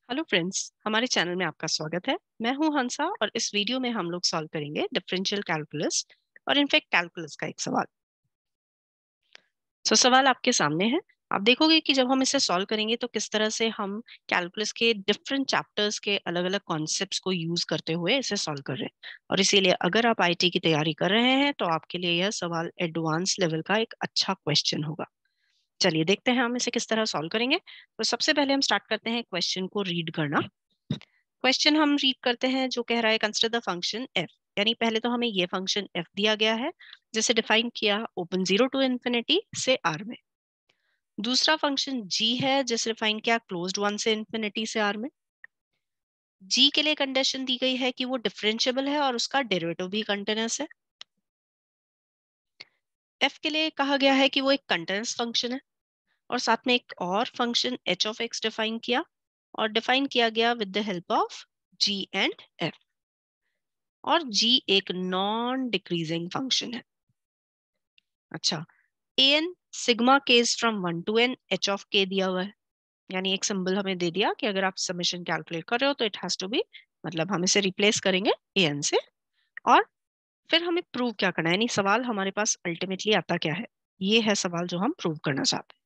Hello friends, हमारे channel में आपका स्वागत है। मैं हूं हंसा और इस वीडियो में हम लोग सॉल्व करेंगे डिफरेंशियल कैलकुलस और इनफैक्ट कैलकुलस का एक सवाल। सवाल आपके सामने है। आप देखोगे कि जब हम इसे सॉल्व करेंगे तो किस तरह से हम कैलकुलस के डिफरेंट चैप्टर्स के अलग अलग कॉन्सेप्ट्स को यूज करते हुए इसे सॉल्व कर रहे हैं। और इसीलिए अगर आप आईटी की तैयारी कर रहे हैं तो आपके लिए यह सवाल एडवांस लेवल का एक अच्छा क्वेश्चन होगा। चलिए देखते हैं हम इसे किस तरह सॉल्व करेंगे। तो सबसे पहले हम स्टार्ट करते हैं क्वेश्चन को रीड करना। क्वेश्चन हम रीड करते हैं जो कह रहा है कंसिडर द फंक्शन एफ। यानी पहले तो हमें ये फंक्शन एफ दिया गया है जिसे डिफाइन किया ओपन जीरो टू इन्फिनिटी से आर में। दूसरा फंक्शन जी है जिसे डिफाइन किया क्लोज्ड वन से इन्फिनिटी से आर में। जी के लिए कंडीशन दी गई है कि वो डिफरेंशिएबल है और उसका डेरिवेटिव भी कंटिन्यूअस है। एफ के लिए कहा गया है कि वो एक कंटिन्यूअस फंक्शन है और साथ में एक और function H of X define किया और डिफाइन किया गया with the help of G and F. और जी एक नॉन डिक्रीजिंग फंक्शन है। अच्छा, N sigma case from one to N H of K दिया हुआ है। यानी एक सिंबल हमें दे दिया कि अगर आप समेशन कैलकुलेट कर रहे हो तो इट हैज टू बी, मतलब हम इसे रिप्लेस करेंगे एन से। और फिर हमें प्रूव क्या करना है, यानी सवाल हमारे पास अल्टीमेटली आता क्या है, ये है सवाल जो हम प्रूव करना चाहते हैं।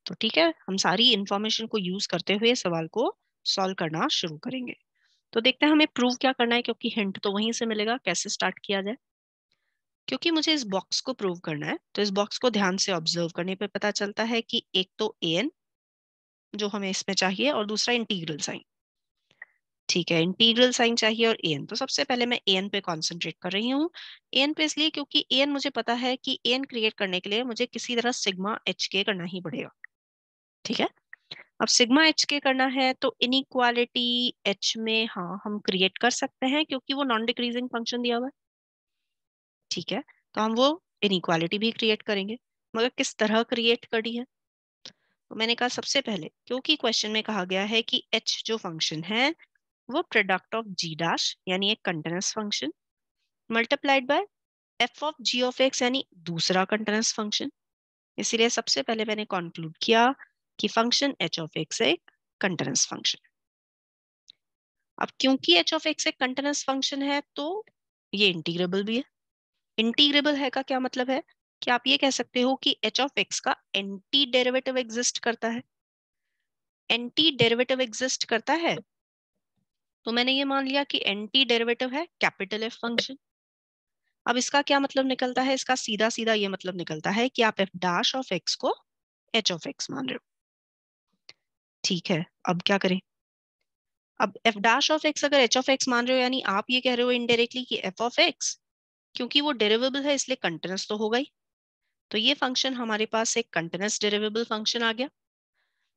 तो ठीक है, हम सारी इंफॉर्मेशन को यूज करते हुए सवाल को सॉल्व करना शुरू करेंगे। तो देखते हैं हमें प्रूव क्या करना है, क्योंकि हिंट तो वहीं से मिलेगा कैसे स्टार्ट किया जाए। क्योंकि मुझे इस बॉक्स को प्रूव करना है तो इस बॉक्स को ध्यान से ऑब्जर्व करने पे पता चलता है कि एक तो एन जो हमें इसमें चाहिए और दूसरा इंटीग्रल साइन। ठीक है, इंटीग्रल साइन चाहिए और एन। तो सबसे पहले मैं एन पे कॉन्सेंट्रेट कर रही हूँ। एन पे इसलिए क्योंकि एन मुझे पता है कि एन क्रिएट करने के लिए मुझे किसी तरह सिग्मा एच के करना ही पड़ेगा। ठीक है, अब सिग्मा एच के करना है तो इनइक्वालिटी एच में हाँ हम क्रिएट कर सकते हैं क्योंकि वो नॉन डिक्रीजिंग फंक्शन दिया हुआ है। ठीक है, तो हम वो इनइक्वालिटी भी क्रिएट करेंगे, मगर किस तरह क्रिएट करी है। तो मैंने कहा सबसे पहले, क्योंकि क्वेश्चन में कहा गया है कि एच जो फंक्शन है वो प्रोडक्ट ऑफ जी डैश यानी एक continuous function multiplied by F of G of X यानी दूसरा कंटिन्यूअस फंक्शन। इसीलिए सबसे पहले मैंने कंक्लूड किया कि फंक्शन एच ऑफ एक्स एक कंटिन्यूअस फंक्शन। अब क्योंकि एच ऑफ एक्स एक कंटिन्यूअस फंक्शन है तो ये इंटीग्रेबल भी है। इंटीग्रेबल है का क्या मतलब है कि आप ये कह सकते हो कि एच ऑफ एक्स का एंटी डेरिवेटिव एग्जिस्ट करता है। एंटी डेरिवेटिव एग्जिस्ट करता है तो मैंने ये मान लिया कि एंटी डेरिवेटिव है कैपिटल एफ फंक्शन। अब इसका क्या मतलब निकलता है, इसका सीधा सीधा ये मतलब निकलता है कि आप एफ डैश ऑफ एक्स को एच ऑफ एक्स मान रहे हो। ठीक है, अब क्या करें। अब एफ डैश ऑफ एक्स अगर एच ऑफ एक्स मान रहे हो यानी आप ये कह रहे हो इनडायरेक्टली कि एफ ऑफ एक्स क्योंकि वो डेरिवेबल है इसलिए कंटिन्यूअस तो होगा ही। तो ये फंक्शन हमारे पास एक कंटिन्यूअस डेरिवेबल फंक्शन आ गया।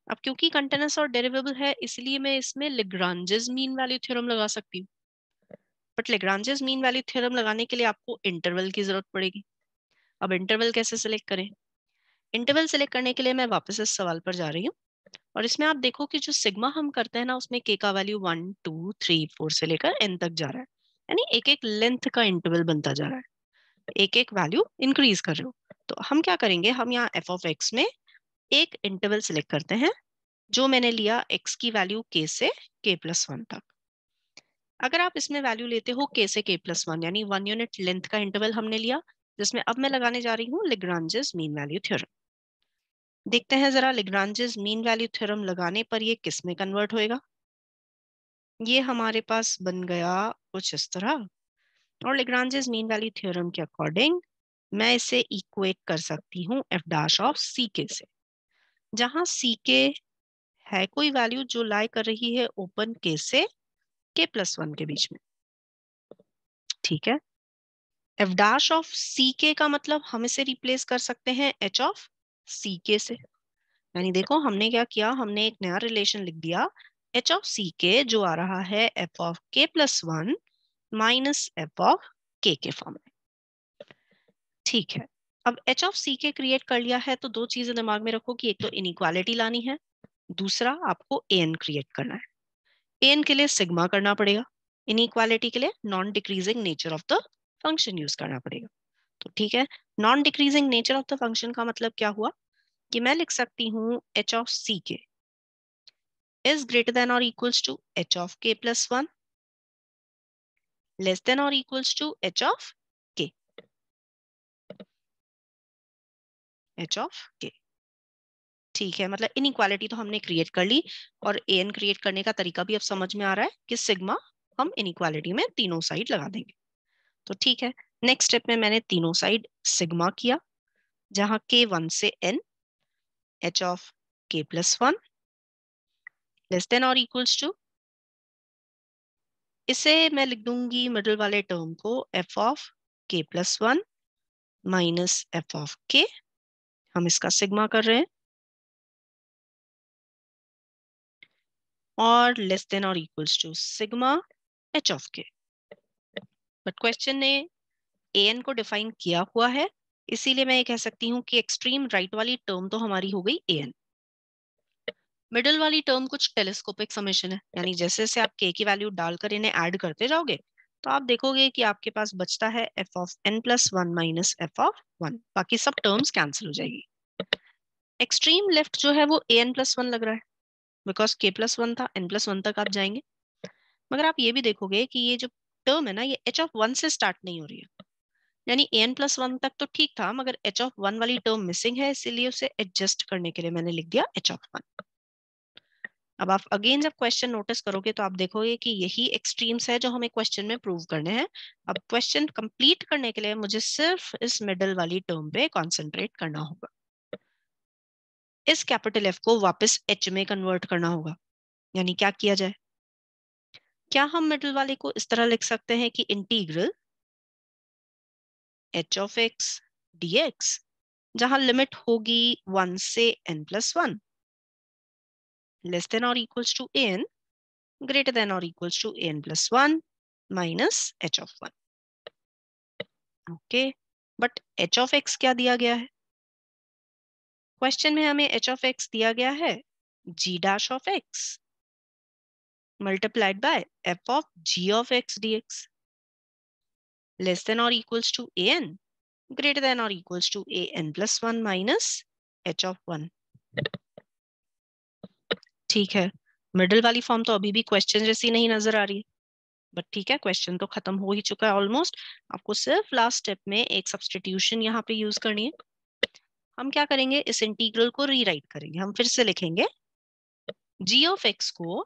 अब क्योंकि कंटिन्यूअस और डेरिवेबल है इसलिए मैं इसमें लेग्रांजेस मीन वैल्यू थ्योरम लगा सकती हूँ। But Lagrange's mean value theorem लगाने के लिए आपको इंटरवल की जरूरत पड़ेगी। अब इंटरवल कैसे सिलेक्ट करें। इंटरवल सिलेक्ट करने के लिए मैं वापस इस सवाल पर जा रही हूँ और इसमें आप देखो कि जो सिग्मा हम करते हैं ना उसमें के का वैल्यू 1 2 3 4 से लेकर एन तक जा रहा है। यानी एक एक लेंथ का इंटरवल बनता जा रहा है, एक एक वैल्यू इंक्रीज कर रहे हो। तो हम क्या करेंगे, हम यहाँ एफ ऑफ एक्स में एक इंटरवल सिलेक्ट करते हैं जो मैंने लिया एक्स की वैल्यू के से के प्लस वन तक। अगर आप इसमें वैल्यू लेते हो के से के प्लस वन यानी 1 यूनिट लेंथ का इंटरवल हमने लिया, जिसमें अब मैं लगाने जा रही हूँ लेग्रांजेस मीन वैल्यू थ्योरम। देखते हैं जरा लेग्रांजेस मीन वैल्यू थ्योरम लगाने पर ये किस में कन्वर्ट होएगा। ये हमारे पास बन गया कुछ इस तरह। और लेग्रांजेस मीन वैल्यू थ्योरम के अकॉर्डिंग मैं इसे इक्वेट कर सकती हूँ एफ डैश ऑफ सी के से, जहां सी के है कोई वैल्यू जो लाई कर रही है ओपन के से के प्लस वन के बीच में। ठीक है, एफ डैश ऑफ सी के का मतलब हम इसे रिप्लेस कर सकते हैं एच ऑफ सी के से। यानी देखो हमने क्या किया, हमने एक नया रिलेशन लिख दिया एच ऑफ सी के जो आ रहा है एफ ऑफ के plus one minus F of के फॉर्म में। ठीक है, अब एच ऑफ सी के क्रिएट कर लिया है तो दो चीजें दिमाग में रखो कि एक तो इनइक्वालिटी लानी है, दूसरा आपको एन क्रिएट करना है। एन के लिए सिग्मा करना पड़ेगा, इनइक्वालिटी के लिए non decreasing nature of the function use करना पड़ेगा। तो ठीक है, non decreasing nature of the function का मतलब क्या हुआ कि मैं लिख सकती हूँ एच ऑफ सी के। is greater than or equals to h of k plus 1, less than or equals to h of k, h of k। ठीक है, मतलब इनइक्वालिटी तो हमने क्रिएट कर ली और an क्रिएट करने का तरीका भी अब समझ में आ रहा है कि सिग्मा हम इनइक्वालिटी में तीनों साइड लगा देंगे। तो ठीक है, नेक्स्ट स्टेप में मैंने तीनों साइड सिग्मा किया, जहां k 1 से n h of k plus 1 less than और इक्वल्स टू, इसे मैं लिख दूंगी मिडिल वाले टर्म को f of k plus 1 minus f of k, हम इसका सिग्मा कर रहे हैं, और लेस देन और equals to sigma h of k। But question ने an को डिफाइन किया हुआ है, इसीलिए मैं ये कह सकती हूँ कि एक्सट्रीम राइट वाली टर्म तो हमारी हो गई an। मिडिल वाली टर्म कुछ टेलीस्कोपिक समेशन है, यानी जैसे जैसे आप k की वैल्यू डालकर इन्हें ऐड करते जाओगे तो आप देखोगे कि आपके पास बचता है f of n plus 1 minus f of 1, बाकी सब टर्म्स कैंसिल हो जाएगी। एक्सट्रीम लेफ्ट जो है वो an plus 1 लग रहा है, बिकॉज k plus 1 था, n plus 1 तक आप जाएंगे। मगर आप ये भी देखोगे कि ये जो टर्म है ना, ये h of 1 से स्टार्ट नहीं हो रही है, यानी an plus 1 तक तो ठीक था, मगर h of 1 वाली टर्म मिसिंग है, इसीलिए उसे एडजस्ट करने के लिए मैंने लिख दिया h of 1। अब आप अगेन जब क्वेश्चन नोटिस करोगे तो आप देखोगे कि यही एक्सट्रीम्स है जो हमें क्वेश्चन में प्रूव करने हैं। अब क्वेश्चन कंप्लीट करने के लिए मुझे सिर्फ इस मिडल वाली टर्म पे कंसंट्रेट करना होगा, इस कैपिटल F को वापस H में कन्वर्ट करना होगा। यानी क्या किया जाए, क्या हम मिडल वाले को इस तरह लिख सकते हैं कि integral h of x dx, जहां लिमिट होगी 1 से n plus 1, लेस देन और equals to an, greater than or equals to an plus 1 minus h of 1। Okay, but h of x क्या दिया गया है? क्वेश्चन में हमें h of x दिया गया है g dash of x multiplied by f of g of x dx, less than or equals to an, greater than or equals to an plus 1 minus h of 1। ठीक है, middle वाली form तो अभी भी question जैसी नहीं नजर आ रही है, बट ठीक है, क्वेश्चन तो खत्म हो ही चुका है ऑलमोस्ट। आपको सिर्फ लास्ट स्टेप में एक सब्स्टिट्यूशन यहाँ पे यूज करनी है। हम क्या करेंगे, इस इंटीग्रल को रीराइट करेंगे, हम फिर से लिखेंगे g ऑफ x को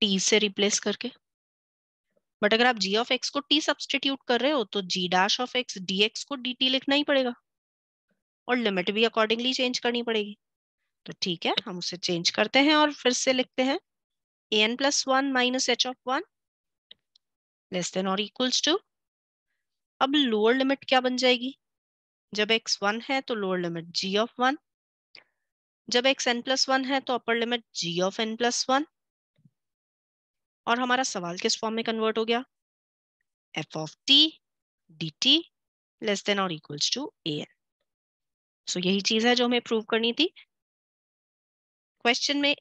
t से रिप्लेस करके। बट अगर आप g ऑफ x को t सब्स्टिट्यूट कर रहे हो तो g dash of x dx को dt लिखना ही पड़ेगा, और लिमिट भी अकॉर्डिंगली चेंज करनी पड़ेगी। तो ठीक है, हम उसे चेंज करते हैं और फिर से लिखते हैं an plus 1 minus h of 1 less than और इक्वल्स टू, अब लोअर लिमिट क्या बन जाएगी, जब x 1 है तो लोअर लिमिट g ऑफ 1, जब x n plus 1 है तो upper limit g of n plus 1, और हमारा सवाल किस फॉर्म में कन्वर्ट हो गया, f of t dt less than और इक्वल्स टू an। सो यही चीज है जो हमें प्रूव करनी थी। क्वेश्चन में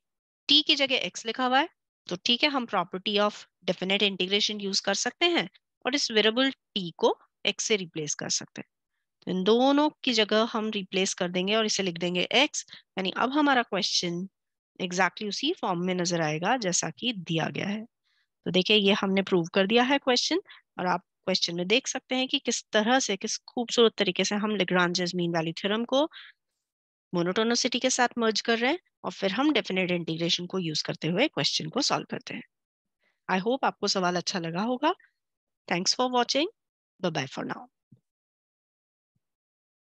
t की जगह x लिखा हुआ है, तो ठीक है, हम property of definite integration use कर सकते हैं और इस वेरिएबल t को x से रिप्लेस कर सकते हैं। तो इन दोनों की जगह हम रिप्लेस कर देंगे और इसे लिख देंगे x, यानी अब हमारा क्वेश्चन एग्जैक्टली उसी फॉर्म में नजर आएगा जैसा कि दिया गया है। तो देखिए, ये हमने प्रूव कर दिया है क्वेश्चन, और आप क्वेश्चन में देख सकते हैं कि किस तरह से, किस खूबसूरत तरीके से हम लेग्रांजेस मीन वैल्यू थ्योरम को मोनोटोनिसिटी के साथ मर्ज कर रहे हैं, और फिर हम डेफिनेट इंटीग्रेशन को यूज करते हुए क्वेश्चन को सॉल्व करते हैं। आई होप आपको सवाल अच्छा लगा होगा। Thanks for watching, bye bye for now.